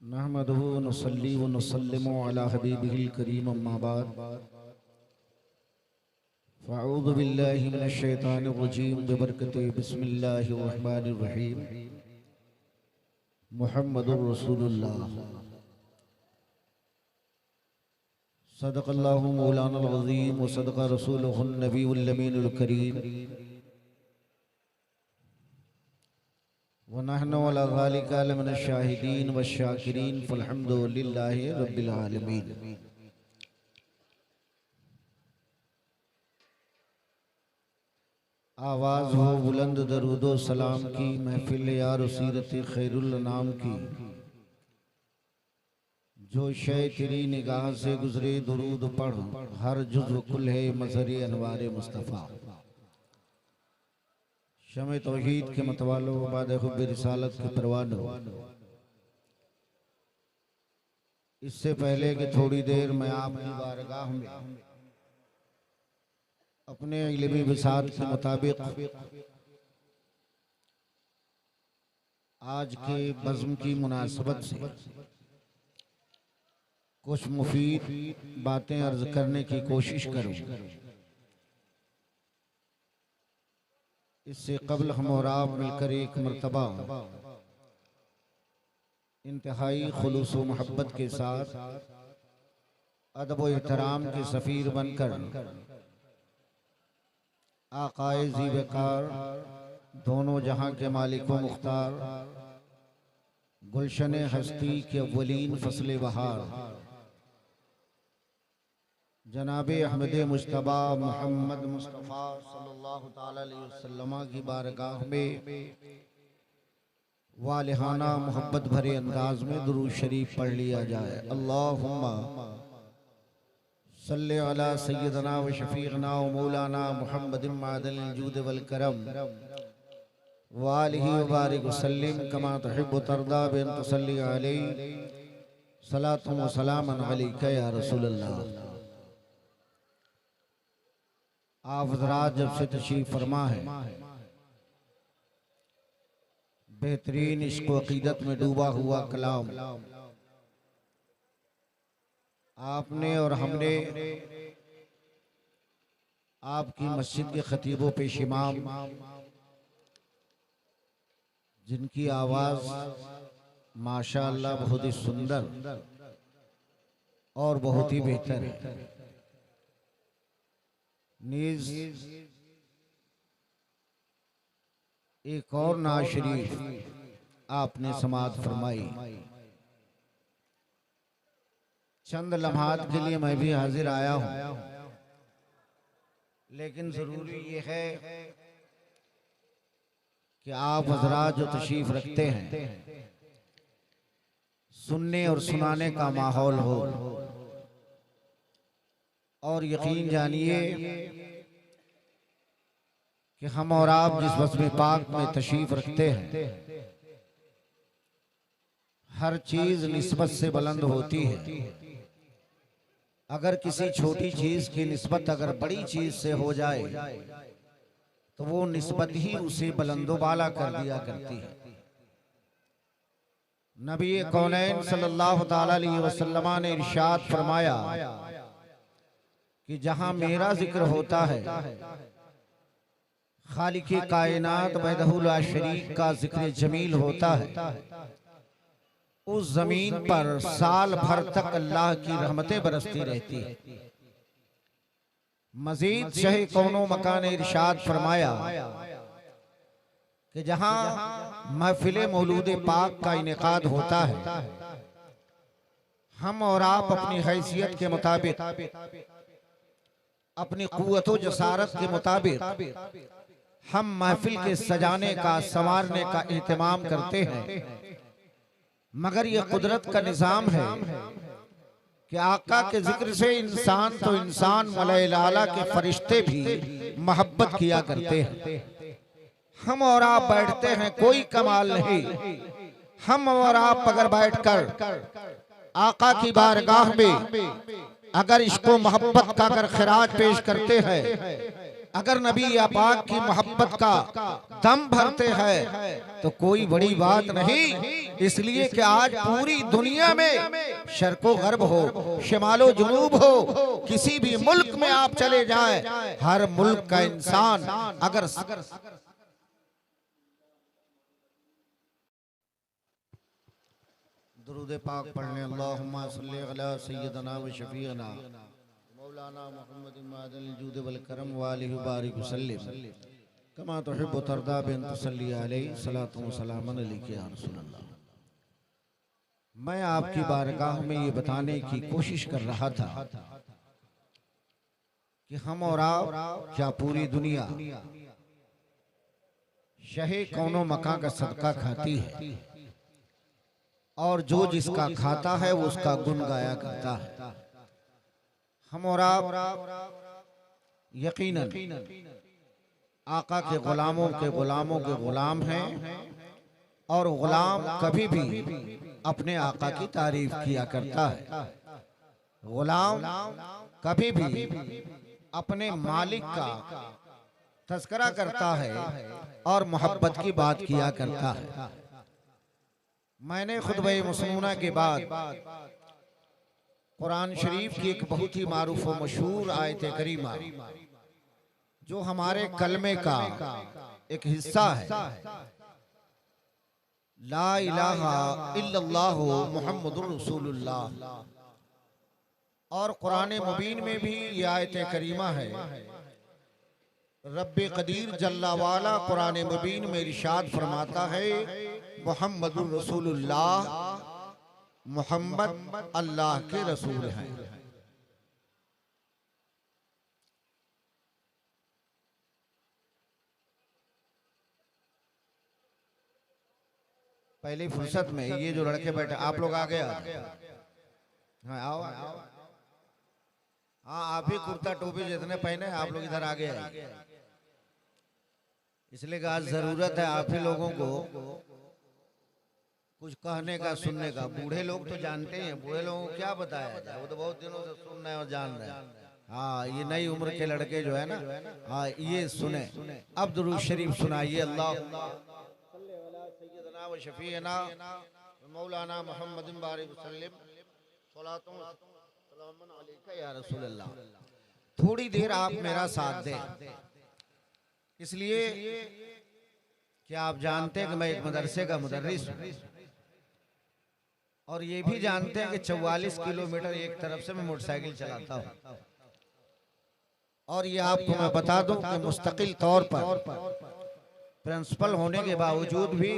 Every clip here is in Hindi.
नहमदुहु व नुसल्ली व नुसल्लिमु अला हबीबिहिल करीम अम्मा बाद फ़अऊज़ु बिल्लाहि मिनश शैतानिर रजीम बिबरकति बिस्मिल्लाहिर रहमानिर रहीम मुहम्मदुर रसूलुल्लाह सदक़ल्लाहु मौलानल अज़ीम व सदक़ रसूलुहुन नबियुल अमीनुल करीम व नहनु अला ज़ालिका लमिनश शाहिदीन व शाकिरीन फ़ल्हम्दुलिल्लाहि रब्बिल आलमीन। आवाज़ हो बुलंद दरूदो सलाम की महफिल यार सीरत खैरुल नाम की, जो शय तेरी निगाह से गुजरे दुरूद पढ़, हर जुज़्व कुल है मज़हर अनवार मुस्तफ़ा। शमे तौहीद के मतवालो बाद हुब्बे रिसालत के परवानो, इससे पहले कि थोड़ी देर मैं आपकी बारगाह में अपने इल्मी बिसात के मुताबिक आज के बज़्म की मुनासबत से कुछ मुफीद बातें अर्ज करने की कोशिश करूं। इससे कबल हम और आप मिलकर एक मर्तबा इंतहाई खुलूस व मोहब्बत के साथ अदब व एहतराम के सफ़ीर बनकर आकाए ज़ी-वक़ार दोनों जहां के मालिक व मुख्तार गुलशन हस्ती के अव्वलीन फसले बहार जनाबे अहमद मुज्तबा मोहम्मद मुस्तफ़ा सल्लल्लाहु ताला अलैहि वसल्लम की बारगाह में वालिहाना मोहब्बत भरे अंदाज में दुरूद शरीफ पढ़ लिया जाए। अल्लाहुम्मा सल्ले अला सय्यदना व शफीअना व मौलाना मुहम्मदिन मादनिल जूद वल करम व आलिहि व बारिक व सल्लिम कमा तुहिब्बु तरदा बिन तुसल्ली अलैहि सलातु व सलामन अलैका या रसूलल्लाह। आप हज़रात जब से तशरीफ फरमा है, बेहतरीन इश्क़ व अक़ीदत में डूबा हुआ कलाम आपने और हमने आपकी मस्जिद के खतीबों पेश इमाम, जिनकी आवाज़ माशाअल्लाह बहुत ही सुंदर और बहुत ही बेहतर है, नीज एक और नाज शरीफ आपने समाअत फरमाई। चंद लम्हात के लिए मैं भी हाजिर आया हूं, लेकिन जरूरी ये है कि आप हजरात जो तशरीफ रखते हैं, सुनने और सुनाने का माहौल हो। और यकीन जानिए कि हम और आप जिस वस्फ़ पाक में तशरीफ रखते हैं, हर चीज निस्बत से बुलंद होती है। अगर किसी छोटी चीज की निस्बत अगर बड़ी चीज से हो जाए तो वो निस्बत ही उसे बुलंदोबाला कर दिया करती है। नबी कौनैन सल्लल्लाहु ताला अलैहि वसल्लम ने इरशाद फरमाया कि जहां मेरा जिक्र होता है, खालिक़े कायनात वहदहु ला शरीक का जिक्र जमील होता है, उस जमीन पर साल भर तक अल्लाह की रहमतें बरसती रहती है। मजीद शहे कौनो मकान इरशाद फरमाया कि जहां महफिल मौलूद पाक का इनेकाद होता है, हम और आप अपनी हैसियत के मुताबिक, अपनी कुव्वत व जसारत के मुताबिक हम महफिल के सजाने का, संवारने का एहतमाम करते हैं। मगर ये कुदरत का निजाम है कि आका के जिक्र से इंसान तो इंसान, मलाइल आला के फरिश्ते भी मोहब्बत किया करते हैं। हम और आप बैठते हैं, कोई कमाल नहीं। हम और आप अगर बैठकर आका की बारगाह में अगर इसको मोहब्बत का अगर खिराज पेश करते हैं अगर नबी पाक की मोहब्बत का दम भरते हैं तो कोई बड़ी बात नहीं। इसलिए कि आज पूरी दुनिया में शर्को गर्ब हो, शिमालो जुनूब हो, किसी भी मुल्क में आप चले जाएं, हर मुल्क का इंसान अगर दुरूद पाक पढ़ने अल्लाहुम्मा सल्ली अला सय्यदना व शफीअना मौलाना मुहम्मद मादल जूद वल करम व आलिहि व बारिक वसल्लिम कमा तुहिब्बु तरदा बिन तुसल्ली अलैहि सलातु व सलामन अलैका या रसूल अल्लाह। मैं आपकी बारगाह में ये बताने की कोशिश कर रहा था कि हम और आप क्या पूरी दुनिया शहे कौनो मका का सदका खाती है और जो जिसका खाता है वो उसका गुण गाया करता है। हम और आप यकीनन आका के गुलामों के गुलाम हैं और गुलाम कभी भी अपने आका की तारीफ किया करता है। गुलाम कभी भी अपने मालिक का तज़किरा करता है और मोहब्बत की बात किया करता है। मैंने खुतबे मसनूना के बाद कुरान शरीफ की एक बहुत ही मारूफ व मशहूर आयत करीमा जो हमारे कलमे का एक हिस्सा है, ला इलाहा इल्लल्लाहु मुहम्मदुर रसूलुल्लाह, और कुरान मुबीन में भी ये आयत करीमा है। रब्बे कदीर जल्ला वाला कुरान मुबीन में इरशाद फरमाता है, मुहम्मदुर रसूलुल्लाह, मोहम्मद अल्लाह के रसूल हैं। पहली फुर्सत में ये जो लड़के बैठे, आप लोग आ गए? हाँ आओ आओ। हाँ आप ही कुर्ता टोपी जितने पहने आप लोग इधर आ गए, इसलिए आज जरूरत है आप ही लोगों को कुछ कहने का, सुनने का। बूढ़े लोग तो जानते हैं, बूढ़े लोगों को क्या बताया जाए, वो तो बहुत दिनों से सुन रहे हैं और जान रहे हैं। हाँ ये नई उम्र के लड़के जो है ना, हाँ ये सुने। अब दुरूद शरीफ सुनाइए, अल्लाह सय्यदना व शफीअना मौलाना मुहम्मद बारिक वसल्लम सलातु व सलामुन अलैका या रसूल अल्लाह। थोड़ी देर आप मेरा साथ दें, इसलिए कि आप जानते हैं कि मैं एक मदरसे का मुदर्रिस हूँ और ये भी जानते हैं कि 44 किलोमीटर एक तरफ से मैं मोटरसाइकिल चलाता हूँ। और ये आपको मैं बता दूं कि मुस्तकिल तौर पर प्रिंसिपल होने के बावजूद भी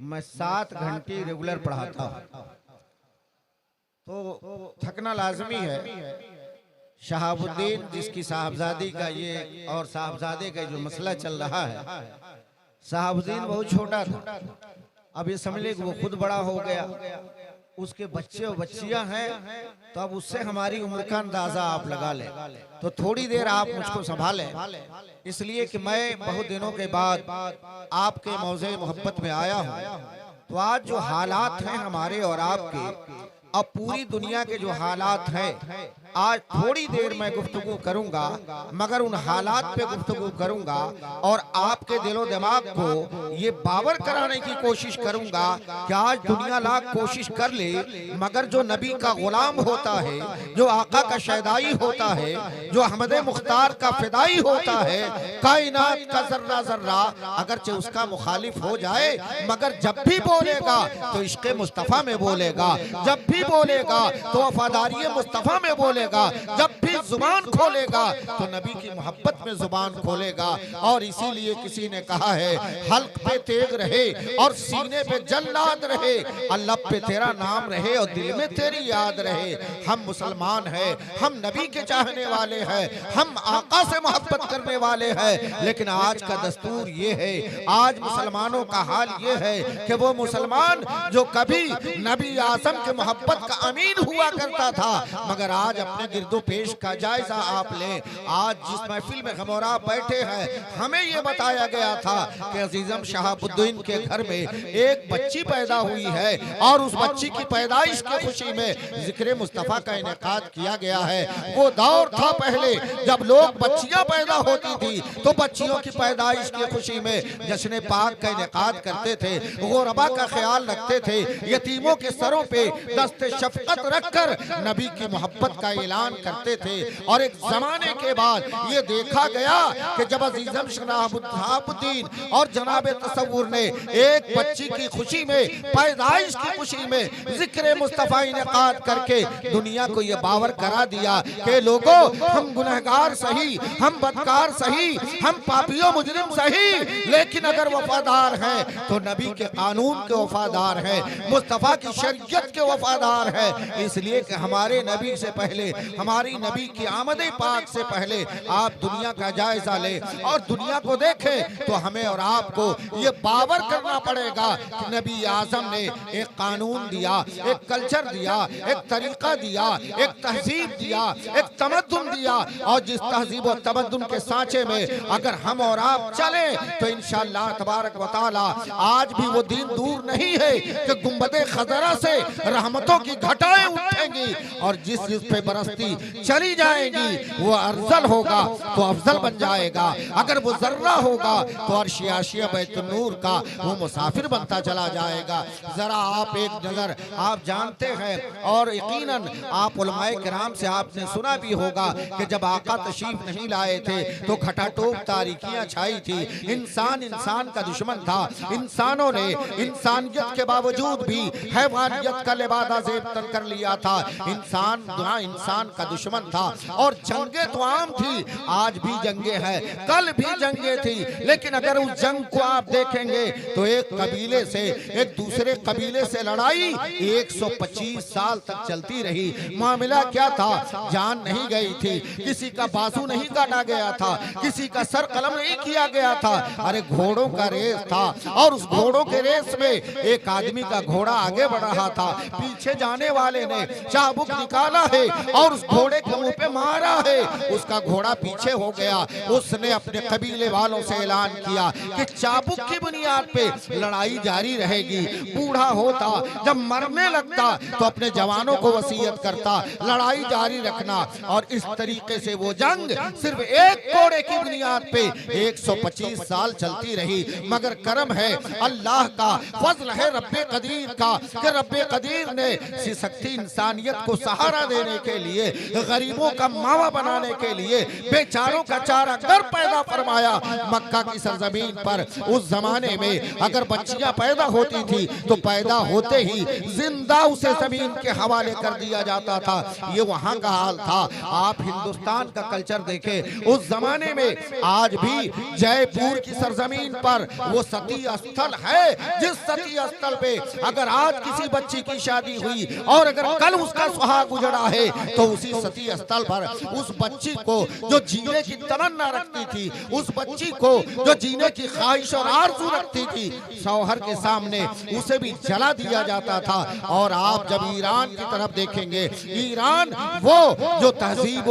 मैं 7 घंटे रेगुलर पढ़ाता हूँ, तो थकना लाजमी है। शहाबुद्दीन जिसकी साहबजादी का ये और साहबजादे का जो मसला चल रहा है, शहाबुद्दीन बहुत छोटा था, अब ये समझ ले कि वो खुद बड़ा हो गया, उसके बच्चे और बच्चियां हैं, तो अब उससे हमारी उम्र का अंदाजा आप लगा लें। तो थोड़ी देर आप मुझको संभालें, इसलिए कि मैं बहुत दिनों के बाद आपके मौज़े मोहब्बत में आया हूँ। तो आज जो हालात हैं हमारे और आपके, अब पूरी दुनिया के जो हालात हैं, आज थोड़ी देर मैं गुफ्तगू करूंगा, मगर उन हालात पे गुफ्तगू करूंगा और आपके दिलो दिमाग को ये बावर कराने की कोशिश करूंगा कि आज दुनिया लाख कोशिश कर ले, मगर जो नबी का गुलाम होता है, जो आका का शहदाई होता है, जो अहमद मुख्तार का फिदाई होता है, कायनात का जर्रा जर्रा अगरचे उसका मुखालिफ हो जाए, मगर जब भी बोलेगा तो इश्क़े मुस्तफ़ा में बोलेगा, जब भी बोलेगा तो वफादारी मुस्तफ़ा में बोलेगा, जब भी जुबान खोलेगा तो नबी की मोहब्बत में जुबान खोलेगा। और इसीलिए किसी ने कहा है, हल्क पे तेग रहे और सीने पे जल्लाद रहे, अल्लाह पे तेरा नाम रहे और दिल में तेरी याद रहे। हम मुसलमान हैं, हम नबी के चाहने वाले हैं, हम आका से मोहब्बत करने वाले हैं, लेकिन आज का दस्तूर ये है, आज मुसलमानों का हाल ये है कि वो मुसलमान जो कभी नबी आज़म के मोहब्बत का अमीन हुआ करता था, मगर आज अपने गिरदो पेश का जायजा आप लें। आज जिस महफिल में हम और आप बैठे हैं, हमें ये बताया गया था कि अजीजम शहाबुद्दीन के घर में एक बच्ची पैदा हुई है और उस बच्ची की पैदाइश की खुशी में जिक्र मुस्तफ़ा का इनेकाद किया गया है। वो दौर था पहले जब लोग बच्चियां पैदा होती थी तो बच्चियों की पैदाइश की खुशी में जश्न पाक का इनेकाद करते थे, गुरबा का ख्याल रखते थे, यतीमों के सरों पे दस्ते शफकत रखकर नबी की मोहब्बत का ऐलान करते थे। और एक जमाने के बाद ये देखा गया कि जब अजीजम शहाबुद्दीन और जनाब तसव्वुर ने एक बच्ची की खुशी में, पैदाइश की खुशी में जिक्र मुस्तफ़ा इनेकाद करके दुनिया को ये बावर करा दिया कि लोगों, हम गुनहगार सही, हम बदकार सही, हम पापियों मुजरिम सही, लेकिन अगर वफादार हैं तो नबी के कानून के वफादार हैं, मुस्तफ़ा की शरीयत के वफादार हैं। इसलिए कि हमारे नबी से पहले, हमारी नबी की आमद पाक से पहले आप दुनिया का जायजा ले और दुनिया को देखें तो हमें और आपको ये बावर करना पड़ेगा कि नबी आज़म ने एक कानून दिया, एक कल्चर दिया, एक तरीका दिया, एक तहजीब दिया, एक तमद्दुन दिया। और जिस तहजीब और तमद्दुन के सांचे में अगर हम और आप चले तो इंशाअल्लाह तबारक व तआला आज भी वो दिन दूर नहीं है कि गुंबदे खजरा से रहमतों की घटाएं उठेंगी और जिस पे बरसती चली जाएंगी वो अफजल होगा तो अफजल बन जाएगा, अगर वो जर्रा होगा तो अर्श आशिया बैतुन नूर का वो मुसाफिर बनता चला जाएगा। जरा आप एक नजर, आप जानते हैं और यकीनन आप उलमाए किराम से आपने सुना भी होगा कि जब आका तशरीफ नहीं लाए थे तो खटाटोप तारीकियां छाई थी, इंसान इंसान का दुश्मन था, इंसानों ने इंसानियत के बावजूद भी हैवानियत का लिबादा ज़ेब तन कर लिया था, इंसान इंसान का दुश्मन था और जंगे तो आम थी, आज भी जंगे हैं, कल भी जंगे थी, लेकिन अगर उस जंग को आप देखेंगे तो एक कबीले से एक दूसरे कबीले से लड़ाई 125 साल तक चलती रही। मामला क्या था? जान नहीं गई थी, किसी का बाजू नहीं काटा गया था, किसी का सर कलम नहीं किया गया था, अरे घोड़ों का रेस था और उस घोड़ों के रेस में एक आदमी का घोड़ा आगे बढ़ रहा था, पीछे जाने वाले ने चाबुक निकाला है और उस घोड़े के मुंह पे मारा है, उसका घोड़ा पीछे हो गया। उसने अपने कबीले वालों से ऐलान किया कि चाबुक की बुनियाद पे लड़ाई जारी रहेगी। बूढ़ा होता जब मरने लगता तो अपने जवानों को वसीयत करता लड़ाई जारी रखना और इस तरीके से वो जंग सिर्फ एक घोड़े की बुनियाद पे 125 साल चलती रही। मगर करम है अल्लाह का, फजल है रब्बे कदीर का कि रब्बे कदीर ने सख्ती इंसानियत को सहारा देने के लिए, गरीबों का मावा बनाने के लिए, बेचारों का चारा घर पैदा फरमाया। मक्का की सरजमीन पर उस जमाने में अगर बच्चियां पैदा होती थी तो पैदा होते ही जिंदा उसे जमीन के हवाले कर दिया जाता था। ये वहां का हाल था। आप हिंदुस्तान का कल्चर देखें, उस जमाने में आज भी जयपुर की सरजमीन पर वो सती स्थल है, जिस सती स्थल पे अगर आज किसी बच्ची की शादी हुई और अगर कल उसका सुहाग उजड़ा है तो उसी सती स्थल पर उस बच्ची को जो जीने की तमन्ना रखती थी, उस बच्ची को जो जीने की ख्वाहिश और आरज़ू रखती थी, शौहर के सामने उसे भी जला दिया जाता था। और आप जब ईरान की तरफ देखेंगे, ईरान वो जो तहजीब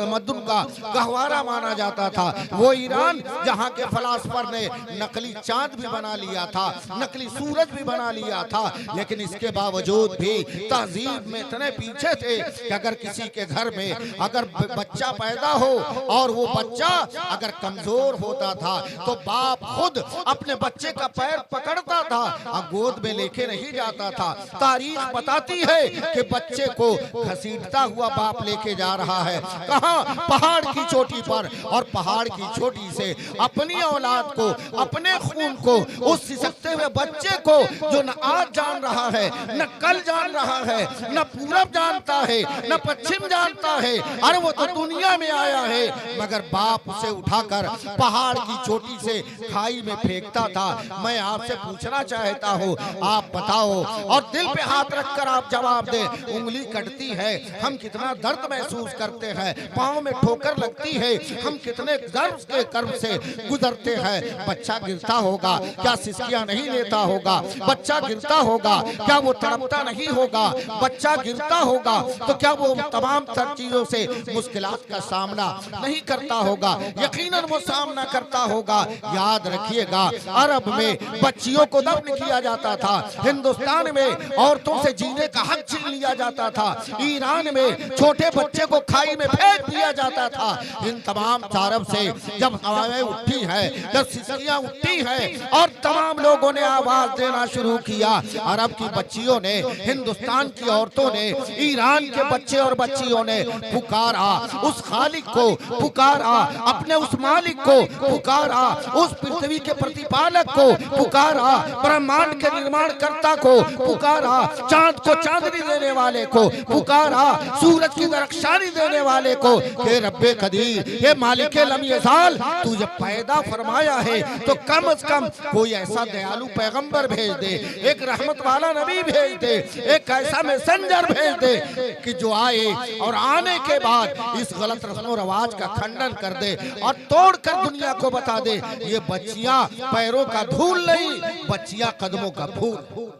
मद्दुन का गहवारा माना जाता था, वो ईरान जहाँ के फलासफर ने नकली चांद भी बना लिया था, नकली सूरज भी बना लिया था, लेकिन इसके बावजूद भी तहजीब में इतने पीछे थे कि अगर किसी के घर में अगर बच्चा पैदा हो और वो बच्चा अगर कमजोर होता था तो बाप खुद अपने बच्चे का पैर पकड़ता था और गोद में लेके नहीं जाता था। तारीख बताती है कि बच्चे को घसीटता हुआ बाप लेके जा रहा है, कहां? पहाड़ की चोटी पर, और पहाड़ की चोटी से अपनी औलाद को, अपने खून को, उस सिसकते हुए बच्चे को जो न आज जान रहा है, न कल जान रहा है, न पूरब जानता है, न पश्चिम जानता है, अरे वो तो दुनिया में आया है, मगर बाप उसे उठाकर पहाड़ की चोटी से खाई में फेंकता था। मैं आपसे पूछना चाहता हूँ, आप बताओ और दिल पे हाथ रखकर आप जवाब दें, उंगली कटती है हम कितना दर्द महसूस करते हैं, पाँव में ठोकर लगती है हम कितने दर्द के कर्ब से गुजरते हैं। बच्चा गिरता होगा क्या सिसकियां नहीं लेता होगा? बच्चा गिरता होगा क्या वो तड़पता नहीं होगा? बच्चा गिरता होगा तो क्या वो तमाम तर चीजों से मुश्किलात का सामना नहीं करता होगा? यकीनन वो सामना करता होगा। याद रखिएगा, अरब में बच्चियों को दफन किया जाता था, हिंदुस्तान में औरतों से जीने का हक छीन लिया जाता था, ईरान में छोटे बच्चे को खाई में फेंक दिया जाता था। इन तमाम तरफ से जब हवाएं उठी है, जब सिसकियां उठी है और तमाम लोगों ने आवाज देना शुरू किया, अरब की बच्चियों ने, हिंदुस्तान की औरतों ने, ईरान के बच्चे और बच्चियों ने पुकारा उस खालिक को, पुकारा अपने उस मालिक को, पुकारा उस पृथ्वी के प्रतिपालक को, पुकारा ब्रह्मांड के निर्माणकर्ता को, पुकारा चांद को चांदनी देने वाले को, पुकारा सूरज की रक्षानी देने वाले को कि रब्बे कदीर, ये मालिके लम्यज़ाल, तू जब पैदा फरमाया है तो कम से कम कोई ऐसा दयालु पैगंबर भेज दे, एक रहमत वाला नबी भेज दे, एक ऐसा मैसेंजर भेज दे कि जो आए और आने के बाद इस गलत रस्म रवाज का खंडन कर दे और तोड़कर दुनिया को बता दे ये बच्चियां पैरों का धूल नहीं, बच्चियां कदमों का फूल।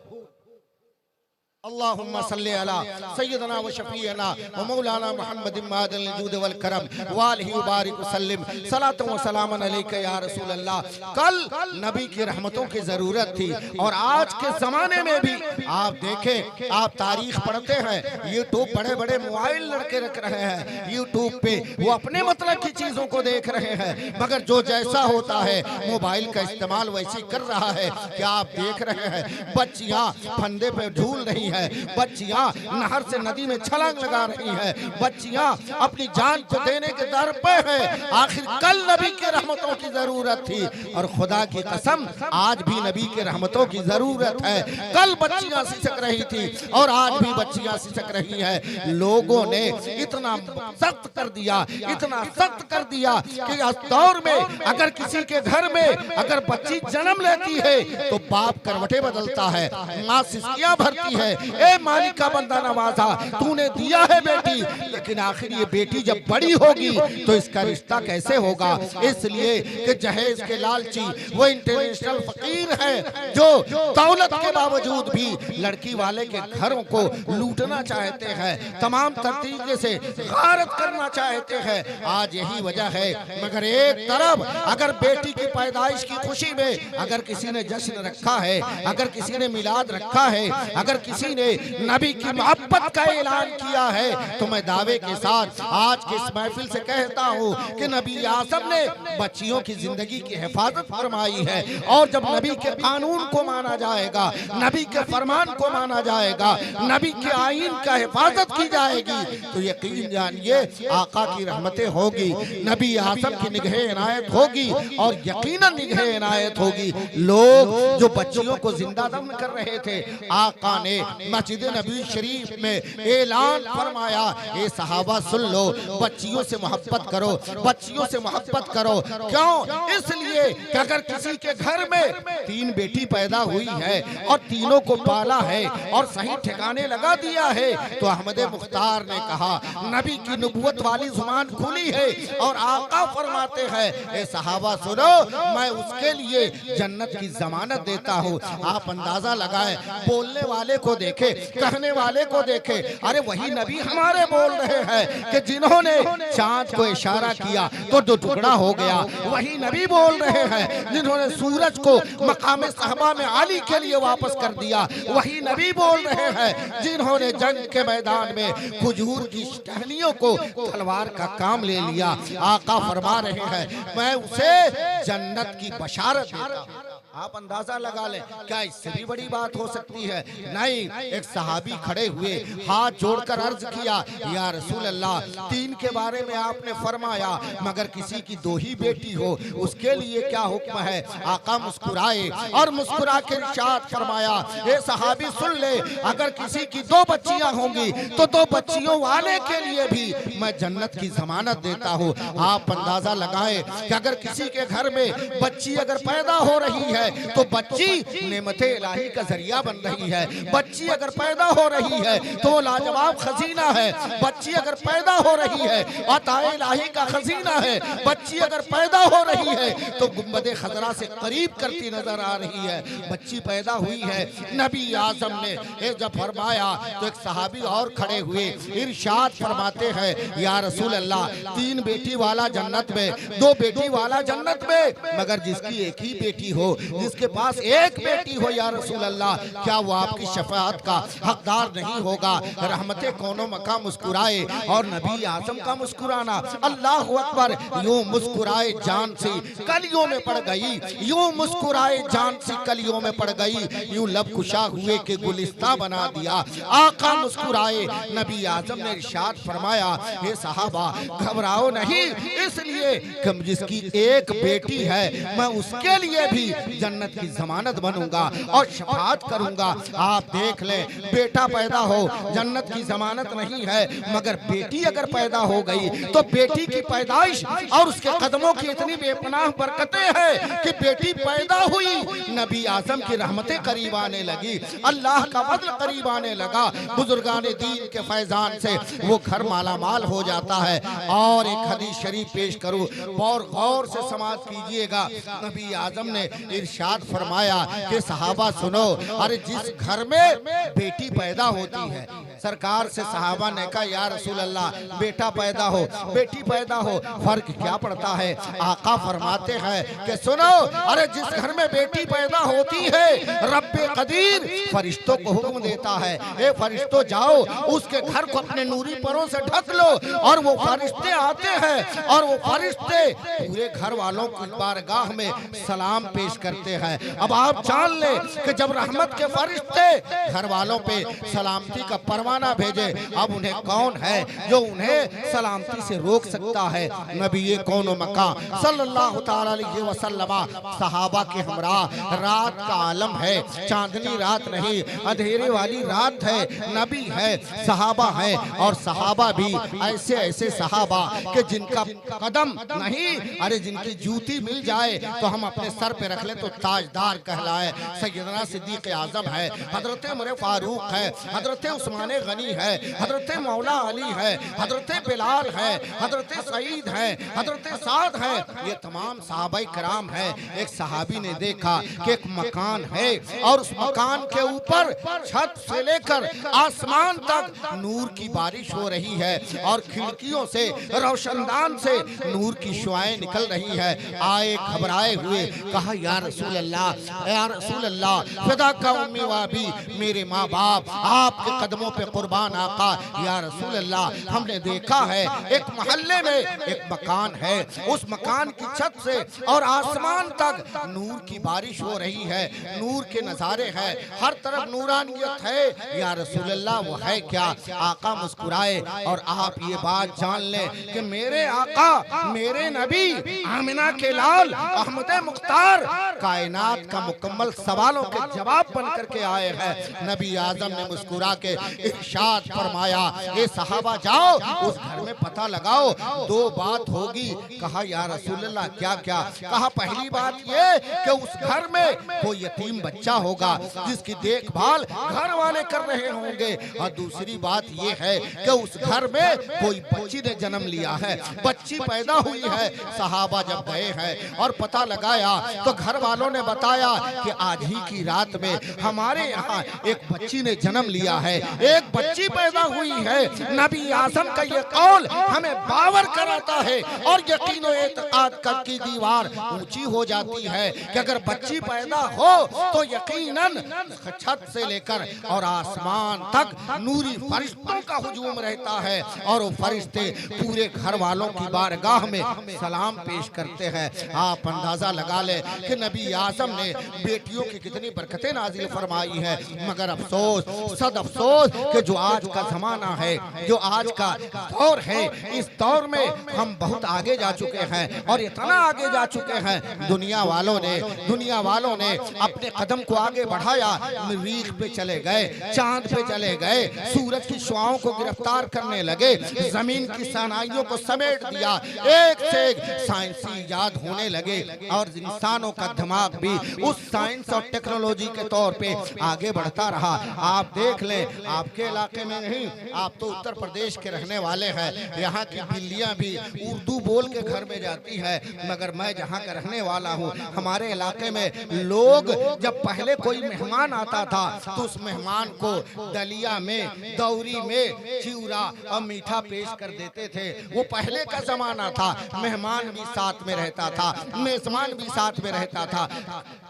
अल्लाहुम्मा सल्ली अला सय्यदना व शफीअना व मौलाना मुहम्मदिन मादिल जूद वल करम व आलिहि व बारिक व सल्लिम सलातु व सलामन अलैका या रसूल अल्लाह। कल नबी की रहमतों की जरूरत थी और आज के जमाने में भी आप देखें, आप तारीख पढ़ते हैं, यूट्यूब बड़े बड़े मोबाइल लड़के रख रहे हैं, यूट्यूब पे वो अपने मतलब की चीजों को देख रहे हैं, मगर जो जैसा होता है मोबाइल का इस्तेमाल वैसे कर रहा है। क्या आप देख रहे हैं बच्चियां फंदे पे झूल रही है, बच्चियां नहर से नदी में छलांग लगा रही है, बच्चियां अपनी जान को देने के दर पे है। आखिर कल नबी के रहमतों की जरूरत थी और खुदा की कसम आज भी नबी के रहमतों की जरूरत है। कल बच्चियां सिसक रही थी और आज भी बच्चियां सिसक रही है। लोगों ने इतना सख्त कर दिया, इतना सख्त कर दिया कि इस दौर में अगर किसी के घर में अगर बच्ची जन्म लेती है तो बाप करवटे बदलता है, माँ सिसकियां भरती है, ए मालिक का बंदा नवाजा तूने दिया है बेटी, लेकिन आखिर ये बेटी जब बड़ी होगी तो इसका रिश्ता कैसे होगा? इसलिए कि जहेज के लालची वो इंटरनेशनल फकीर है जो दौलत के बावजूद भी लड़की वाले के घरों को लूटना चाहते हैं, तमाम तरीके से गारत करना चाहते हैं। आज यही वजह है। मगर एक तरफ अगर बेटी की पैदाइश की खुशी में अगर किसी ने जश्न रखा है, अगर किसी ने मिलाद रखा है, अगर किसी ने नबी की मोहब्बत का ऐलान किया है, तो मैं दावे के साथ आज के इस महफिल से कहता हूँ कि नबी आज़म ने बच्चियों की जिंदगी की हिफाजत फरमाई है। और जब नबी के कानून को माना जाएगा, नबी के फरमान को माना जाएगा, नबी के आईन का हिफाजत की जाएगी, तो यकीन जानिए आका की रहमतें होगी, नबी आज़म की निगाह इनायत होगी और यकीनन निगाह इनायत होगी। लोग जो बच्चियों को जिंदा दफन कर रहे थे, आका ने मस्जिद नबी शरीफ में ऐलान फरमाया, ए सहाबा सुन लो, बच्चियों से मोहब्बत करो, बच्चियों से मोहब्बत करो। क्यों? इसलिए कि अगर किसी के घर में 3 बेटी पैदा हुई है और तीनों को पाला है और सही ठिकाने लगा दिया है, तो अहमद मुख्तार ने कहा नबी की नबुवत वाली जुबान खुली है और आका फरमाते हैं, ए सहाबा सुनो, मैं उसके लिए जन्नत की जमानत देता हूँ। आप अंदाजा लगाएं, बोलने वाले को देखे, कहने वाले को देखे, अरे वही नबी हमारे बोल रहे हैं कि जिन्होंने चांद को इशारा किया तो 2 टुकड़ा हो गया, वही नबी बोल रहे हैं जिन्होंने सूरज को मकाम सहबा में आली के लिए वापस कर दिया, वही नबी बोल रहे हैं जिन्होंने जंग के मैदान में खजूर की टहनियों को तलवार का काम ले लिया। आका फरमा रहे हैं मैं उसे जन्नत की बशारत देता हूं। आप अंदाजा लगा लें, क्या इससे भी बड़ी बात हो सकती है? नहीं। एक सहाबी खड़े हुए हाथ जोड़कर अर्ज किया, या रसूल अल्लाह, 3 के बारे में आपने फरमाया, मगर किसी की 2 ही बेटी हो उसके लिए क्या हुक्म है? आका मुस्कुराए और मुस्कुरा के इरशाद फरमाया, ये सहाबी सुन ले, अगर किसी की 2 बच्चियां होंगी तो 2 बच्चियों वाले के लिए भी मैं जन्नत की जमानत देता हूँ। आप अंदाजा लगाए कि अगर किसी के घर में बच्ची अगर पैदा हो रही है है तो बच्ची नेमते इलाही का जरिया बन रही है। बच्ची अगर पैदा हो रही है तो वो लाजवाब खजीना है। बच्ची अगर पैदा हो रही है अताए इलाही का खजीना है। बच्ची अगर पैदा हो रही है तो गुंबदे खजरा से करीब करती नजर आ रही है। बच्ची पैदा हुई है। नबी आजम ने जब फरमाया तो एक सहाबी और खड़े हुए, इरशाद फरमाते हैं या रसूल अल्लाह, 3 बेटी वाला जन्नत में, 2 बेटी वाला जन्नत में, मगर जिसकी एक ही बेटी हो, जिसके पास एक बेटी हो या रसूल अल्लाह, क्या वो आपकी शफाअत का हकदार नहीं होगा? रहमते कौनो मका मुस्कुराए और नबी आजम का मुस्कुराना, अल्लाह अकबर, यूं मुस्कुराए जान सी कलियों में पड़ गई, यूं मुस्कुराए जान सी कलियों में पड़ गई, यूं लब कुशा हुए के गुलिस्ता बना दिया। आका मुस्कुराए। नबी आजम ने इरशाद फरमाया, हे सहाबा घबराओ नहीं, इसलिए कि जिसकी एक बेटी है मैं उसके लिए भी जन्नत की जमानत बनूंगा और शफाअत करूंगा। आप देख ले, बेटा पैदा हो जन्नत की जमानत नहीं है, मगर बेटी अगर पैदा हो गई तो बेटी की पैदाइश और उसके कदमों की इतनी बेपनाह बरकतें हैं कि बेटी पैदा हुई, नबी आजम की रहमतें करीब आने लगी, अल्लाह का फज़ल करीब आने लगा, बुजुर्गान दीन के फैजान से वो घर माला माल हो जाता है। और एक हदीस शरीफ पेश करूं और गौर से समाप्त कीजिएगा। नबी आजम ने इरशाद फरमाया कि सहाबा सुनो, अरे जिस घर में बेटी पैदा होती है, सरकार से सहाबा ने कहा या रसूल अल्लाह, बेटा पैदा हो बेटी पैदा हो फर्क क्या पड़ता है? आका फरमाते हैं कि सुनो, अरे जिस घर में बेटी पैदा होती है रब्बे कदीर फरिश्तों को हुक्म देता है, ए फरिश्तों जाओ उसके घर को अपने नूरी परों से ढक लो, और वो फरिश्ते आते हैं और वो फरिश्ते पूरे घर वालों की बारगाह में सलाम पेश करते हैं। अब आप जान ले कि जब रहमत के फरिश्ते घर वालों पे सलामती का परवाना भेजे, अब उन्हें कौन है जो उन्हें सलामती से रोक सकता है? नबी कौनो मका सल्लल्लाहु तआला अलैहि वसल्लम सहाबा के हमरा रात का आलम है, चांदनी रात नहीं, अंधेरे वाली रात है, नबी है, सहाबा है, और सहाबा भी ऐसे ऐसे सहाबा कि जिनका कदम नहीं, अरे जिनकी जूती मिल जाए तो हम अपने सर पे रख ले तो ताजदार कहलाए। सैयदना सिद्दीक आजम है, हजरत उमर फारूक है, हजरत उस्मान गनी है, हजरत मौला अली है, हजरत बिलाल है, हजरत सईद है, हजरत साद है, ये तमाम सहाबाई कराम है। एक सहाबी ने देखा कि एक मकान है और उस मकान के ऊपर छत से लेकर आसमान तक नूर की बारिश हो रही है और खिड़कियों से रोशनदान से नूर की शुआएं निकल रही है। आए घबराए हुए, कहा या रसूल अल्लाह, या रसूल अल्लाह, फिदा का उम्मी व अबी, मेरे माँ बाप आपके कदमों पे कुर्बान आका, या रसूल अल्लाह हमने देखा है एक मोहल्ले में एक मकान है, उस मकान की छत से और आसमान तक नूर की बारिश हो रही है, नूर के नजारे हैं, हर तरफ नूरानियत है, या रसूल अल्लाह वो है क्या? आका मुस्कुराए और आप ये बात जान लें कि मेरे आका, मेरे नबी, आमिना के लाल, अहमद मुख्तार कायनात का मुकम्मल सवालों के जवाब बन करके आए हैं। नबी आजम ने मुस्कुरा के इरशाद फरमाया, ये सहाबा जाओ उस घर में पता लगाओ, 2 बात होगी। कहा या रसूल अल्लाह क्या क्या? कहा पहली बात ये कि उस घर में कोई यतीम बच्चा होगा जिसकी देखभाल घर वाले कर रहे होंगे, और दूसरी बात ये है कि उस घर में कोई बच्ची ने जन्म लिया है, बच्ची पैदा हुई है। सहाबा जब गए हैं और पता लगाया तो घर वालों ने बताया कि आज ही की रात में हमारे यहाँ एक बच्ची ने जन्म लिया है, एक बच्ची पैदा हुई है। नबी आजम का ये कौल हमें बावर कराता है और यकीन और एतकाद की दीवार ऊंची हो जाती है कि अगर बच्ची पैदा हो तो यकीनन छत से लेकर और आसमान तक नूरी फरिश्तों का हुजूम रहता है और वो फरिश्ते पूरे घर वालों की बारगाह में सलाम पेश करते हैं। आप अंदाजा लगा ले कि नबी आजम ने बेटियों की कितनी बरकतें नाजिल फरमाई है, मगर अफसोस, सद अफसोस कि जो आज का जमाना है, जो आज का दौर है, इस दौर में हम बहुत आगे जा चुके हैं और इतना आगे जा चुके हैं, दुनिया वालों ने अपने कदम को आगे बढ़ाया, मरीख पे चले गए, चांद पे चले गए, सूरज की शुआओं को गिरफ्तार करने लगे, जमीन की सनाइयों को समेट दिया, एक से एक साइंसी इजाद होने लगे और इंसानों का दिमाग भी उस साइंस और टेक्नोलॉजी के तौर पे आगे बढ़ता रहा। आप देख लें, आपके इलाके में नहीं, आप तो उत्तर प्रदेश के रहने वाले हैं, यहाँ की बिल्लियाँ भी उर्दू बोल के घर में जाती है, मगर मैं जहाँ का रहने वाला हूँ, हमारे इलाके में लोग जब पहले कोई मेहमान आता था तो उस मेहमान को दलिया में, दौरी में चिवड़ा और मीठा पेश कर देते थे। वो पहले का जमाना था, मेहमान भी साथ में रहता था, मेजबान भी साथ में रहता था,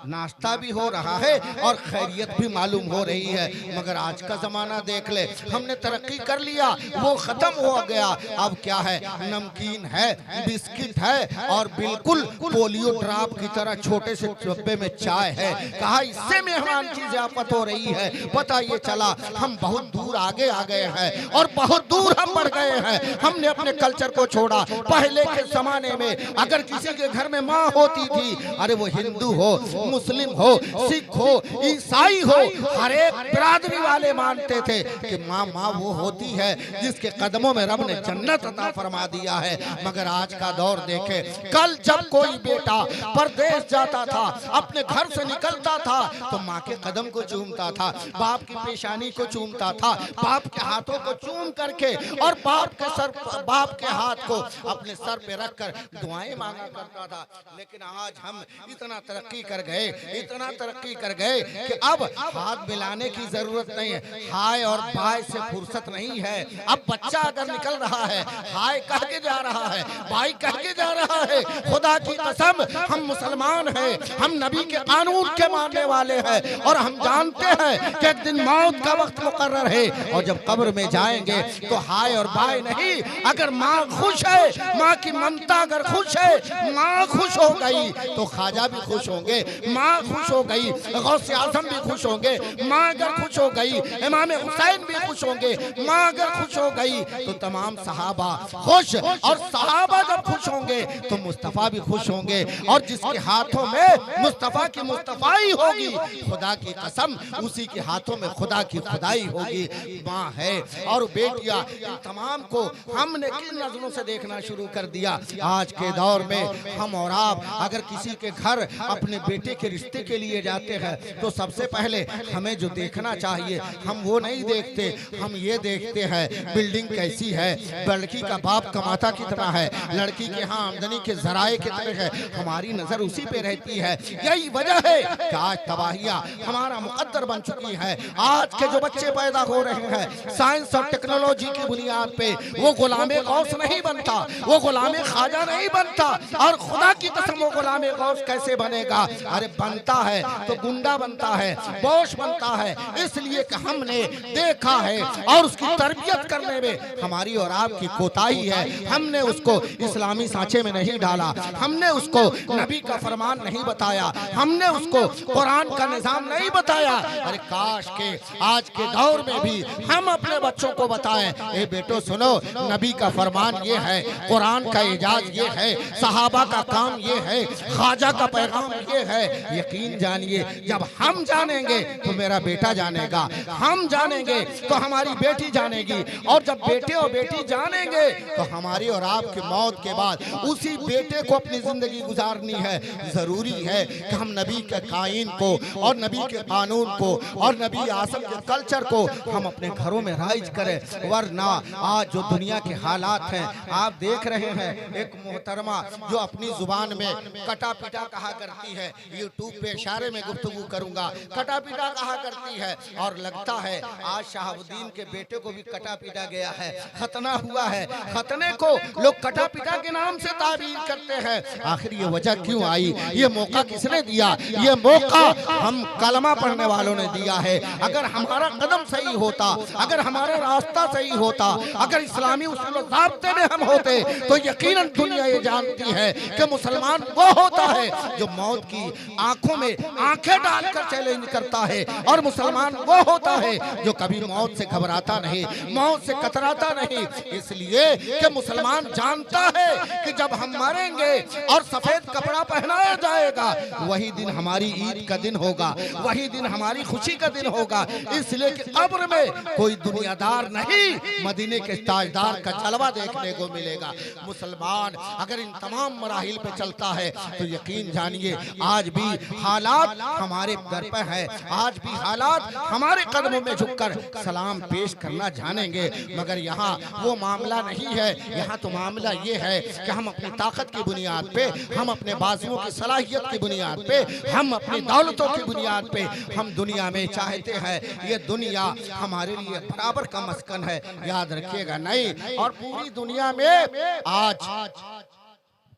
नाश्ता भी हो रहा है और खैरियत भी मालूम हो रही है। मगर आज का जमाना देख ले, हमने तरक्की कर लिया, वो खत्म हो गया। अब क्या है, नमकीन है, बिस्किट है और बिल्कुल पोलियो ड्रॉप की तरह छोटे से डब्बे में चाय है। कहा इससे मेहमान की ज़ियाफत हो रही है। पता ये चला हम बहुत दूर आगे आ गए हैं और बहुत दूर हम बढ़ गए हैं। हमने अपने कल्चर को छोड़ा। पहले के जमाने में अगर किसी के घर में माँ होती थी, अरे वो हिंदू हो, मुस्लिम हो, सिख हो, ईसाई हो, हर एक बिरादरी वाले मानते थे कि माँ वो होती है जिसके कदमों में रब ने जन्नत अता फरमा दिया है। मगर आज का दौर देखे, कल जब कोई बेटा परदेश जाता था, अपने घर से निकलता था तो माँ के कदम को चूमता था, बाप की पेशानी को चूमता था, बाप के हाथों को चूम करके और बाप के हाथ को अपने सर पे रखकर दुआएं मांगा करता था। लेकिन आज हम इतना तरक्की कर गए, इतना तरक्की कर गए कि अब हाथ मिलाने की जरूरत नहीं है, हाय और बाय से फुर्सत नहीं है। अब बच्चा अगर निकल रहा है, हाय कह के जा रहा है, बाय कह के जा रहा है। खुदा की कसम, हम मुसलमान हैं, हम नबी के कानून के मानने वाले हैं और हम जानते हैं कि एक दिन मौत का वक्त मुकर्रर है और जब कब्र में जाएंगे तो हाय और बाय नहीं। अगर माँ खुश है, माँ की ममता अगर खुश है, माँ खुश हो गई तो ख्वाजा भी खुश होंगे, माँ खुश हो गई, गौसे आज़म भी खुश होंगे, माँ अगर खुश हो गई, इमाम हुसैन भी खुश होंगे, माँ अगर खुश हो गई तो तमाम सहाबा खुश, और सहाबा जब खुश होंगे तो मुस्तफ़ा भी खुश होंगे। और जिसके हाथों में मुस्तफ़ा की मुस्तफ़ाई होगी, खुदा की कसम उसी के हाथों में खुदा की खुदाई होगी। माँ है और बेटियां, इन तमाम को हमने किन नजरों से देखना शुरू कर दिया। आज के दौर में हम और आप अगर किसी के घर अपने बेटे के रिश्ते के लिए जाते हैं तो सबसे पहले हमें जो देखना चाहिए, हम वो नहीं देखते, हम ये देखते हैं बिल्डिंग कैसी है, लड़की का बाप कमाता कितना है, लड़की के यहाँ आमदनी के जराए कितने हैं, हमारी नजर उसी पे रहती है। यही वजह है कि आज तबाहियां हमारा मुकद्दर बन चुकी है। आज के जो बच्चे पैदा हो रहे हैं साइंस और टेक्नोलॉजी की बुनियाद पे, वो गुलामे गौस नहीं बनता, वो गुलामे ख्वाजा नहीं बनता। और खुदा की कसम वो गुलामे गौस कैसे बनेगा? अरे बनता है तो गुंडा बनता है, बोश बनता है। इसलिए कि हमने देखा है और उसकी तरबियत करने में हमारी और आपकी कोताही है। हमने उसको इस्लामी सांचे में नहीं डाला, हमने उसको नबी का फरमान नहीं बताया, हमने उसको कुरान का निजाम नहीं बताया। अरे काश के आज के दौर में भी हम अपने बच्चों को बताएं, ए बेटो सुनो, नबी का फरमान ये है, कुरान का इजाज ये है, सहाबा का काम ये है, ख्वाजा का पैगाम ये है। यकीन जानिए, जब हम जानेंगे तो मेरा बेटा जानेगा, हम जानेंगे तो हमारी बेटी जानेगी, और जब बेटे और बेटी जानेंगे तो हमारी और आपकी मौत के बाद उसी बेटे को अपनी जिंदगी गुजारनी है। जरूरी है कि हम नबी के कायन को और नबी के कानून को और नबी आसम के कल्चर को हम अपने घरों में राइज करें। वरना आज जो दुनिया के हालात हैं आप देख रहे हैं, एक मोहतरमा जो अपनी जुबान में कटा पिटा कहा करती है, यूट्यूब पे इशारे में गुफ्तगू करूंगा, कटा पिटा कहा करती है, और लगता है आज शहाबुद्दीन के बेटे को भी कटा पिटा गया है, खतना हुआ है। खतने को लोग कटा पिटा के नाम से ताबीर करते हैं। आखिर ये वजह क्यों आई? ये मौका किसने दिया? ये मौका हम कलमा पढ़ने वालों ने दिया है। अगर हमारा कदम सही होता, अगर हमारा रास्ता सही होता, अगर इस्लामी उसूल और ज़ाब्ते में हम होते तो यकीनन दुनिया ये जानती है कि मुसलमान वो होता है जो मौत की आंखों में आंखें डालकर चैलेंज करता है, और मुसलमान वो होता है जो कभी मौत से घबराता नहीं, मौत से कतराता नहीं। इसलिए कि मुसलमान जानता है कि जब हम मरेंगे और सफेद कपड़ा पहनाया जाएगा, वही दिन हमारी ईद का दिन होगा, वही दिन हमारी खुशी का दिन होगा। इसलिए कि कब्र में कोई दुनियादार नहीं, मदीने के ताजदार का जलवा देखने को मिलेगा। मुसलमान अगर इन तमाम मराहिल पे चलता है तो यकीन जानिए जानिए आज भी हालात हमारे दर पर है, आज भी हालात हमारे कदमों में झुककर सलाम पेश करना जानेंगे। मगर यहाँ वो मामला नहीं है, यहाँ तो मामला ये है कि हम अपनी ताकत की बुनियाद पे, हम अपने बाजुओं की सलाहियत की बुनियाद पे, हम अपनी दौलतों की बुनियाद पे हम दुनिया में चाहते हैं ये दुनिया हमारे लिए बराबर का मस्कन है, याद रखिएगा नहीं। और पूरी दुनिया में आज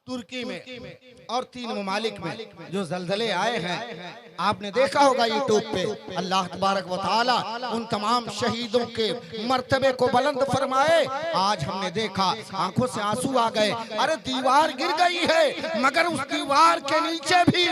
तुर्की में और 3 ममालिक में जो जलजले आए हैं, आपने देखा होगा यूट्यूब पे, अल्लाह तबारक व तआला उन तमाम शहीदों के मर्तबे को बुलंद फरमाए। आज हमने देखा, आंखों से आंसू आ गए, अरे दीवार गिर गई है मगर उस दीवार के नीचे भी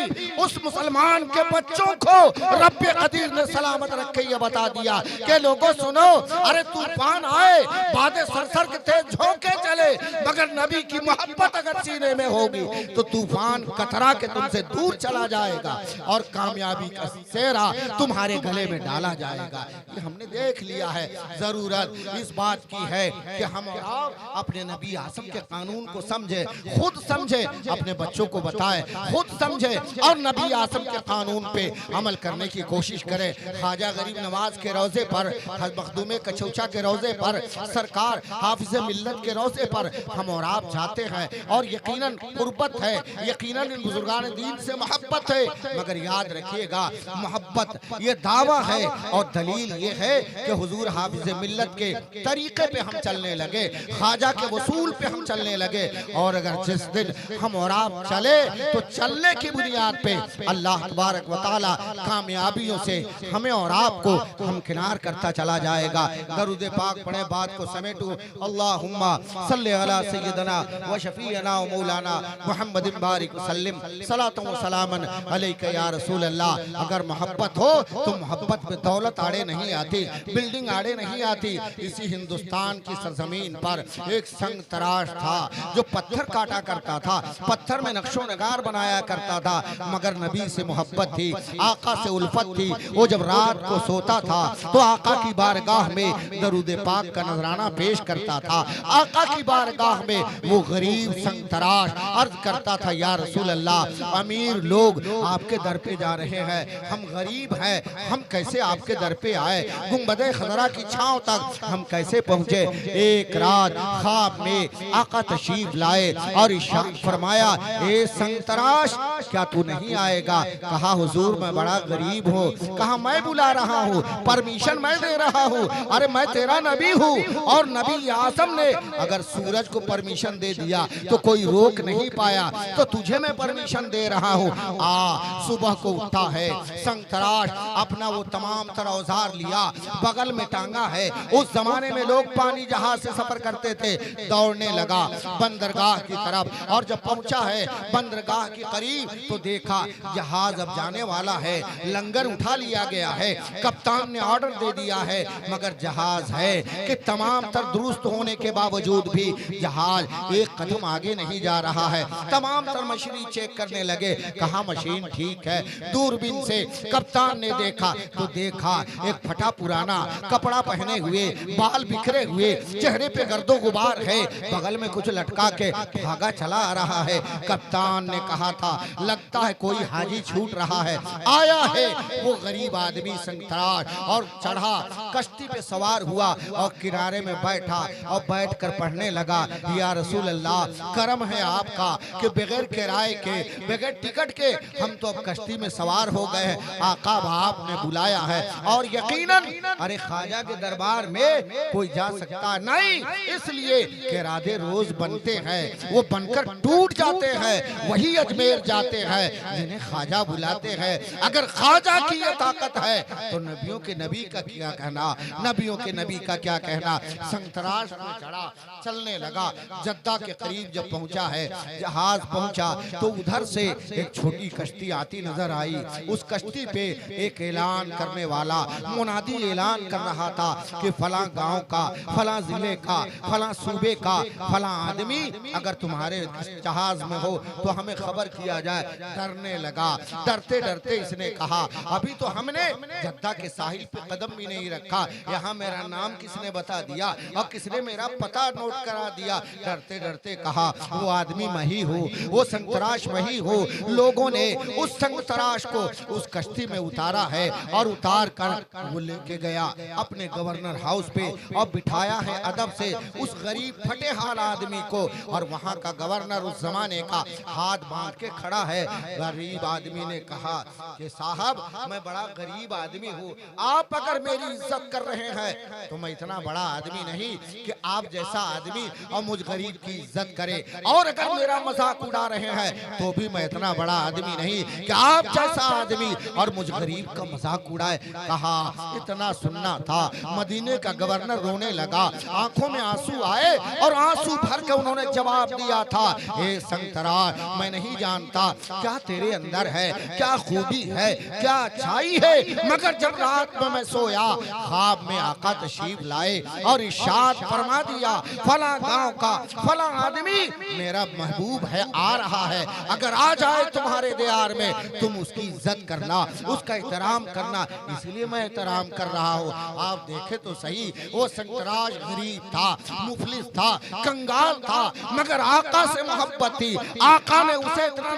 उस मुसलमान के बच्चों को रब्बे कदीर ने सलामत रख के ये बता दिया कि लोगों सुनो, अरे तूफान आए, बादे सरसर के तेज झोंके चले, मगर नबी की मोहब्बत अगर सीने में होगी तो तूफान कतरा के तुमसे दूर चला जाएगा और कामयाबी का सेहरा तुम्हारे गले में डाला जाएगा। ये हमने देख लिया है। जरूरत इस बात की है कि हम और आप अपने नबी आसम के कानून को समझे, खुद समझे, अपने बच्चों को बताए, खुद समझे और नबी आसम के कानून पे अमल करने की कोशिश करें। ख्वाजा गरीब नवाज के रोजे पर, मखदूम कचौचा के रोजे पर, सरकार हाफिज मिल्लत के रोजे पर हम और आप जाते हैं और यकीनन कुर्बत है, यकीनन इन बुजुर्गान दीन से मोहब्बत है। मगर याद रखिएगा, मोहब्बत ये दावा है और दलील ये है कि हुजूर हाफिज मिल्लत के तरीके पे हम चलने लगे, ख्वाजा के वसूल पे हम चलने लगे। और अगर जिस दिन हम और आप चले तो चलने की बुनियाद पे अल्लाह तबारक व तआला कामयाबियों से हमें और आपको हमकिनार करता चला जाएगा। दरूद पाक पढ़े, बात को समेटू। अल्लाहुम्मा सल्ली अला सय्यदना व शफीअना व मौलाना मुहम्मद बारिक वसल्लम सलातुन व सलामन अलैका या रसूल अल्लाह। अगर मोहब्बत हो तो मोहब्बत में दौलत आड़े नहीं आती, बिल्डिंग आड़े नहीं आती। इसी हिंदुस्तान की सरजमीन पर एक संग तराश था जो पत्थर काटा करता था, पत्थर में नक्शो नगार बनाया करता था, मगर नबी से मोहब्बत थी, आका से उल्फत थी। वो जब रात को सोता था तो आका की बारगाह में दरूद पाक का नजराना पेश करता था। आका की बारगाह में वो गरीब संग तराश अर्ज करता था, या रसूल अल्लाह, अमीर लोग आपके दर पे जा रहे हैं, हम गरीब हैं, हम कैसे आपके दर पे आए, गुंबदे खजरा की छांव तक हम कैसे पहुंचे। एक रात ख्वाब में आका तशरीफ लाए और इरशाद फरमाया, ए संग तराश, क्या तू नहीं आएगा? कहा हुजूर मैं बड़ा गरीब हूँ। कहा मैं बुला रहा हूँ, परमिशन मैं दे रहा हूँ, अरे मैं तेरा नबी हूँ। और नबी आसम ने अगर सूरज को परमिशन दे दिया तो कोई रोक नहीं पाया, तो तुझे मैं परमिशन दे रहा हूँ। आ सुबह को उठा है संग तराश, अपना वो तमाम तरह औजार लिया, बगल में टांगा है। उस जमाने में लोग पानी जहाज से सफर करते थे। दौड़ने लगा बंदरगाह की तरफ और जब पहुंचा है बंदरगाह के करीब तो देखा जहाज अब जाने वाला है, लंगर उठा लिया गया है, कप्तान ने ऑर्डर दे दिया है, मगर जहाज है कि तमाम तर दुरुस्त होने के बावजूद भी जहाज एक कदम आगे नहीं जा रहा है। तमाम तर मशीन चेक करने लगे, कहा मशीन ठीक है। दूरबीन से कप्तान ने देखा तो देखा एक फटा पुराना कपड़ा पहने हुए, बाल बिखरे हुए, चेहरे पे गर्दो गुबार है, बगल में कुछ लटका के भागा चला आ रहा है। कप्तान ने कहा था लगता है कोई हाजी छूट रहा है। आया है वो गरीब आदमी संग तराश और चढ़ा, कश्ती पे सवार हुआ और किनारे में बैठा और बैठकर पढ़ने लगा, या रसूल अल्लाह, करम है आपका कि बगैर किराए के, बगैर टिकट के हम तो अब कश्ती में सवार हो गए हैं। आका आपने बुलाया है और यकीनन अरे ख्वाजा के दरबार में कोई जा सकता नहीं, इसलिए किरादे रोज बनते हैं, वो बनकर टूट जाते हैं, वही अजमेर जाते हैं जिन्हें ख्वाजा बुलाते हैं। अगर ख्वाजा की ये ताकत है तो नबियों के नबी का क्या कहना, नबियों के नबी का क्या कहना। संतराश में चढ़ा, चलने लगा। जद्दा के करीब जब पहुंचा है, जहाज पहुंचा तो उधर से एक छोटी कश्ती आती नजर आई। उस कश्ती पे एक ऐलान करने वाला मुनादी ऐलान कर रहा था कि फलां गांव का, फलां जिले का, फलां सूबे का फलां आदमी अगर तुम्हारे जहाज में हो तो हमें खबर किया जाए। डरने लगा, डरते डरते इसने कहा अभी तो हमने जद्दा के साहिल पे कदम भी नहीं रखा, यहाँ मेरा नाम किसने बता दिया और किसने मेरा पता नोट करा दिया। डरते डरते कहा वो आदमी आदमी मैं ही हूँ, वो संतराश मैं ही हूँ। लोगों ने उस संतराश को उस कश्ती में उतारा है और उतार कर वो लेके गया अपने गवर्नर हाउस पे और बिठाया है अदब से उस गरीब फटे हाल आदमी को। और वहाँ का गवर्नर उस जमाने का हाथ बांध के खड़ा है। गरीब आदमी ने कहा कि साहब मैं बड़ा गरीब आदमी हूँ, आप अगर मेरी इज्जत कर रहे हैं तो मैं इतना बड़ा आदमी नहीं कि आप जैसा आदमी और मुझ गरीब की इज्जत करे, और अगर मेरा मजाक उड़ा रहे हैं तो भी मैं इतना बड़ा आदमी नहीं कि आप जैसा आदमी और मुझ गरीब का मजाक उड़ाए। कहा इतना सुनना था। मदीने का गवर्नर रोने लगा, आंखों में आंसू आए और आंसू भर के उन्होंने जवाब दिया था, हे संतराश मैं नहीं जानता क्या तेरे अंदर है, क्या खूबी है, क्या अच्छाई है, मगर जब रात में मैं सोया ख्वाब में आका तशरीफ लाए और इरशाद फरमा दिया फला गांव का फला आदमी मेरा महबूब है, आ रहा है, अगर आ जाए तुम्हारे दीवार में तुम उसकी इज्जत करना, उसका एहतराम करना। इसलिए मैं एहतराम कर रहा हूँ। आप देखे तो सही, वो संतराश गरीब था, मुफलिस था, कंगाल था, मगर आका से मोहब्बत थी। आका ने उसे इतना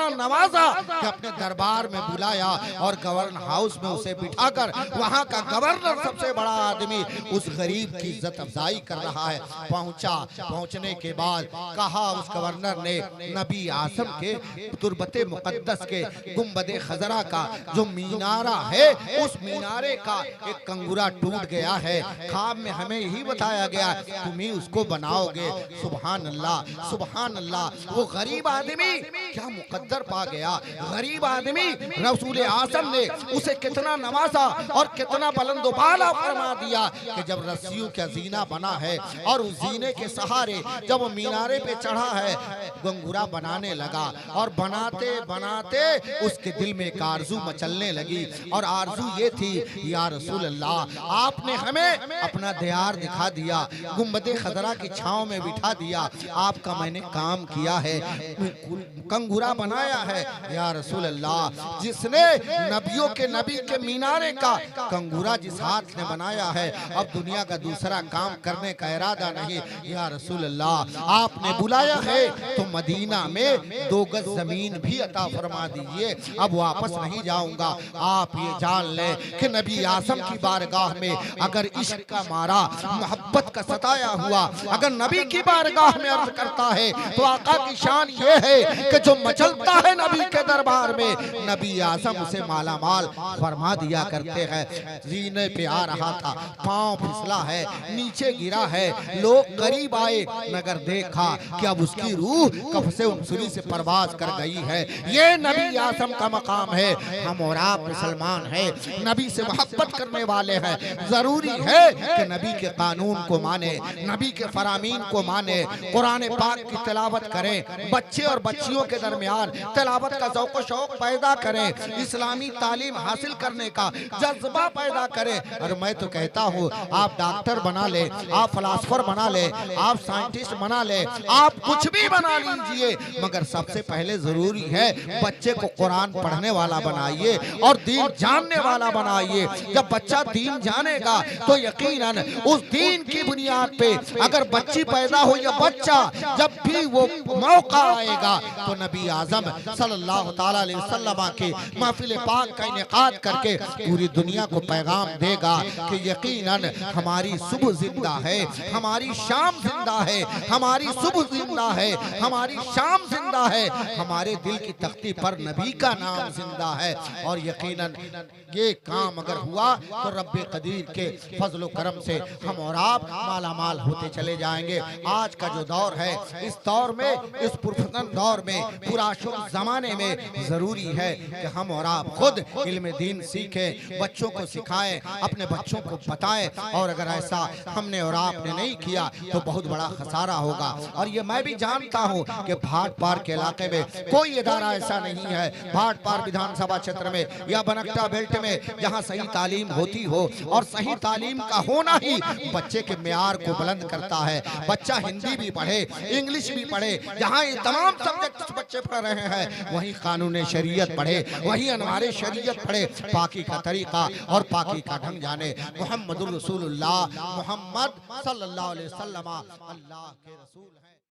नवाजा कि अपने दरबार में बुलाया और गवर्नर हाउस में उसे बिठाकर वहाँ का गवर्नर सबसे बड़ा आदमी उस गरीब की इज्जत अफजाई कर रहा है। पहुंचने के बाद कहा उस गवर्नर ने नबी आसम के तुरबते मुकद्दस के गुंबदे खजरा का जो मीनारा है उस मीनारे का एक कंगुरा टूट गया है। ख्वाब में हमें यही बताया गया तुम ही उसको बनाओगे। सुभान अल्लाह सुभान अल्लाह। वो गरीब आदमी क्या मुकद्दर पा गया। गरीब आदमी रसूल आसम ने उसे कितना नवाजा और कितना बुलंदबाला फरमा दिया कि जब रस्सियों का जीना बना है और उस जीने के सहारे जब वो मीनारे पे चढ़ा है गंगूरा बनाने लगा और बनाते बनाते उसके दिल में एक आरजू मचलने लगी और आरजू ये थी या रसूल अल्लाह आपने हमें अपना दयार दिखा दिया, गुंबदे खजरा की छांव में बिठा दिया, आपका मैंने काम किया है, कंगूरा बनाया है या रसूल अल्लाह। जिसने नबियों के नबी के मीनारे का कंगूरा जिस हाथ ने बनाया है अब दुनिया का दूसरा काम करने का इरादा नहीं या रसूल अल्लाह। आपने बुलाया है तो मदीना में 2 गज जमीन भी अता फरमा दीजिए, अब वापस नहीं जाऊंगा। आप ये जान लें कि नबी आसम की बारगाह में अगर इश्क का मारा मोहब्बत का सताया हुआ अगर नबी की बारगाह में अर्ज करता है तो आका की शान ये है कि जो मचलता है नबी के दरबार में नबी आसम उसे माला माल फरमा दिया करते हैं। जीने पे आ रहा था, पांव फिसला है, नीचे गिरा है, लोग करीब आए मगर देखा कि अब उसकी रूह कफ से उनसुली से परवाज कर गई है। ये नबी आसम का मकाम है। हम और आप मुसलमान हैं, नबी से मोहब्बत करने वाले हैं। जरूरी है कि नबी के कानून को माने, नबी के फरामीन को माने, कुरान पाक की तिलावत करें, बच्चे और बच्चियों के दरमियान तिलावत का ज़ौक़ शौक़ पैदा करें, इस्लामी तालीम हासिल करने का जज्बा पैदा करें। और मैं तो कहता हूँ आप डॉक्टर बना ले, आप फिलासफर बना ले, आप साइंटिस्ट बना ले, आप कुछ भी बना लीजिए, मगर सबसे पहले जरूरी है बच्चे को कुरान पढ़ने वाला बनाइए और दीन जानने वाला बनाइए। जब बच्चा दीन जानेगा तो यकीनन उस दीन की बुनियाद पे अगर बच्ची पैदा हो या बच्चा जब भी वो मौका आएगा तो नबी आजम सल्लल्लाहु ताला अलैहि वसल्लम के महफिल पाक का इनेकाद करके पूरी दुनिया को पैगाम देगा कि यकीनन हमारी सुबह जिंदा है, हमारी शाम जिंदा है, हमारी सुबह जिंदा है, हमारी शाम जिंदा है, हमारे दिल की तख्ती पर नबी का नाम जिंदा है। और यकीनन ये काम अगर हुआ तो रब्बे कदीर के फजल करम से हम और आप माला माल होते चले जाएंगे। आज का जो दौर है इस दौर में, इस पुरफतन दौर में, पुराशुम जमाने में जरूरी है कि हम और आप खुद इल्म दीन सीखें, बच्चों को सिखाएं, अपने बच्चों को बताएं। और अगर ऐसा हमने और आपने नहीं किया तो बहुत बड़ा खसारा होगा। और ये मैं भी जानता हूँ कि भाट पार के इलाके में कोई इदारा ऐसा नहीं है, भाट पार विधानसभा क्षेत्र में या बनकटा बेल्ट में, जहाँ सही तालीम होती हो। और सही तालीम का होना ही बच्चे के मेयार को बुलंद करता है। बच्चा हिंदी भी पढ़े, इंग्लिश भी पढ़े, जहाँ ये तमाम सब्जेक्ट बच्चे पढ़ रहे हैं वहीं कानून शरीयत पढ़े, वहीं अनवारे शरीयत पढ़े, पाकी का तरीका और पाकी का ढंग जाने। मोहम्मदुर रसूलुल्लाह, मोहम्मद सल्लल्लाहु अलैहि वसल्लम अल्लाह के रसूल हैं।